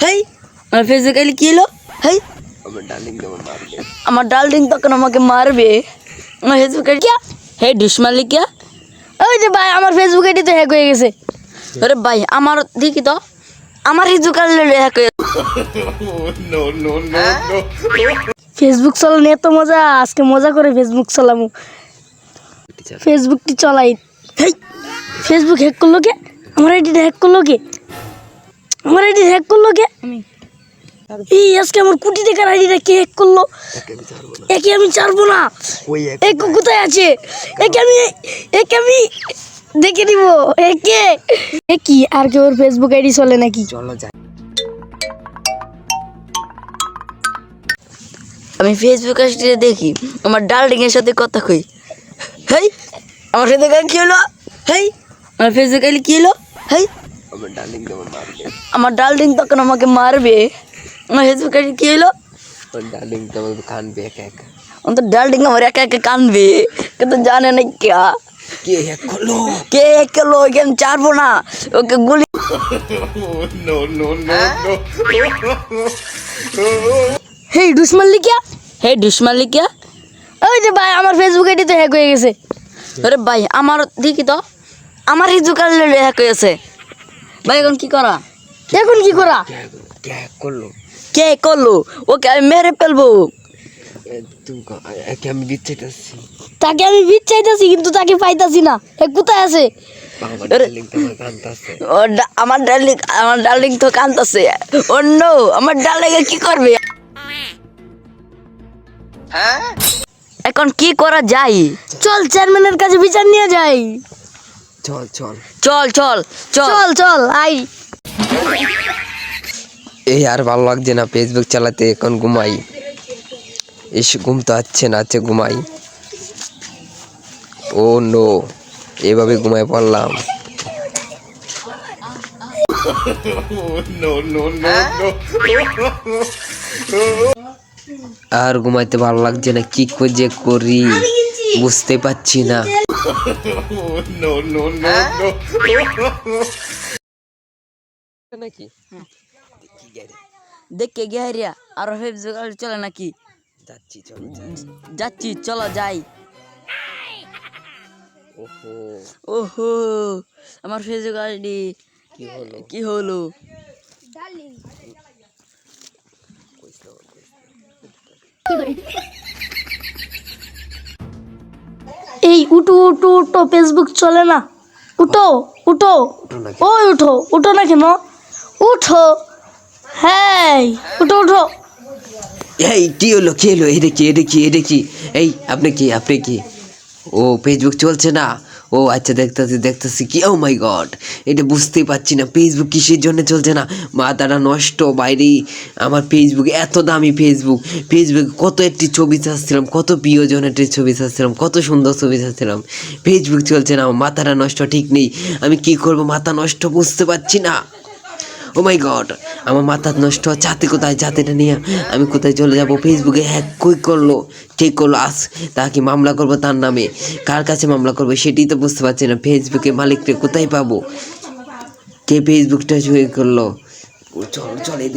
হেই আমার ফেসবুক আইলে কি এলো? হেই আমার ডার্লিং তখন আমাকে মারবে। আমার ফেসবুক আইডি क्या হে দুশ্মনী क्या? ওই যে ভাই আমার ফেসবুক আইডি তো হ্যাক হয়ে গেছে। আরে ভাই আমার দেখি তো আমার ফেসবুক আইডি হ্যাক হয়ে ফেসবুক চালানো এত মজা, আজকে মজা করে ফেসবুক চালামু। ফেসবুকটি চলাই। হেই ফেসবুক হ্যাক করলো কে? আমার আইডিটা হ্যাক করলো কে? আমার আইডি হ্যাক করলো কে? এই আজকে আমার কোটি টাকার আইডিটা কে হ্যাক করলো? একে আমি ছাড়বো না। এক কোথায় আছে? একে আমি দেখে দিব। একে কি আর কেউ ফেসবুক আইডি চলে নাকি? চলো যাই। আমি ফেসবুক আইডিতে দেখি আমার ডার্লিং এর সাথে কথা কই। হেই আমার সাথে কি হলো? হেই আমার ফেসবুক আইডি কি হলো? হেই আমার ডার্লিং তখন আমাকে মারবে। আমার ফেসবুক আইডি কি হলো? ডার্লিং তোমাকে কানবে একা একা। তো ডার্লিং আমার একা একা কানবে, কিন্তু জানে না क्या কে হ্যাক করলো? কে হ্যাক করলো? ওকে আমি ছাড়বো না, ওকে গুলি। হেই দুশ্মনী क्या? হে দুশ্মনী क्या? ওই যে ভাই আমার ফেসবুক আইডি তো হ্যাক হয়ে গেছে। আরে ভাই আমার দেখি তো আমার ফেসবুক আইডি হ্যাক হয়ে গেছে। ভাই এখন কি করা? এখন কি করা? কে হ্যাক করলো? কে করলো? ওকে আমি মেরে ফেলবো। একে আমি বিচ্ছেদাচ্ছি। তাকে আমি বিট চাইতেছি কিন্তু তাকে পাইতাছি না। কোথায় আছে? আমার ডার্লিং তোমাকে কানতাছে। আমার ডার্লিং তো কাঁদতেছে। ও নো, আমার ডার্লিং কি করবে? এখন কি করা যায়? চল চেয়ারম্যানের কাছে বিচার নিয়ে যাই। চল চল চল চল চল চল আই। এই আর ভালো লাগছে না ফেসবুক চালাতে, এখন ঘুমাই। এসে ঘুম তো আসছে না, আছে ঘুমাই। ও নো, এভাবে ঘুমায় পড়লাম। আর ঘুমাইতে ভালো লাগছে না, কি যে করি বুঝতে পারছি না। নাকি দেখে গিয়া আর ফেসবুক চলে নাকি? যাচ্ছি, চল যাচ্ছি, চলো যাই। ওহো ওহো আমার ফেসবুক আইডি কি হলো? কি হলো? এই উঠো উঠো উঠো, ফেসবুক চলে না। উঠো উঠো, ওই উঠো উঠো না কেন? উঠো, হ্যাঁ উঠো উঠো। এই কি হলো? কি হলো? এটা কি? এই আপনি কি? ও ফেসবুক চলছে না? ও আচ্ছা, দেখতেছি কি। ও মাই গড, এটা বুঝতেই পারছি না ফেসবুক কিসের জন্য চলছে না। মাথাটা নষ্ট বাইরে। আমার ফেসবুক এত দামি ফেসবুকে কত একটি ছবি ছাড়ছিলাম, কত প্রিয়জনের ছবি ছাড়ছিলাম, কত সুন্দর ছবি ছাড়ছিলাম। ফেসবুক চলছে না, আমার মাথাটা নষ্ট, ঠিক নেই। আমি কি করব? মাথা নষ্ট, বুঝতে পারছি না। ও মাই গড, আমার মাথা নষ্ট। জাতিটা নিয়ে আমি কোথায় চলে যাব? ফেসবুকে হ্যাক ঠিক করলো আজ। তাকে মামলা করবো তার নামে। কার কাছে মামলা করবো সেটাই তো বুঝতে পারছি না। ফেসবুকে মালিককে কোথায় পাবো? কে ফেসবুকটা চুরি করলো? চল এদিকে।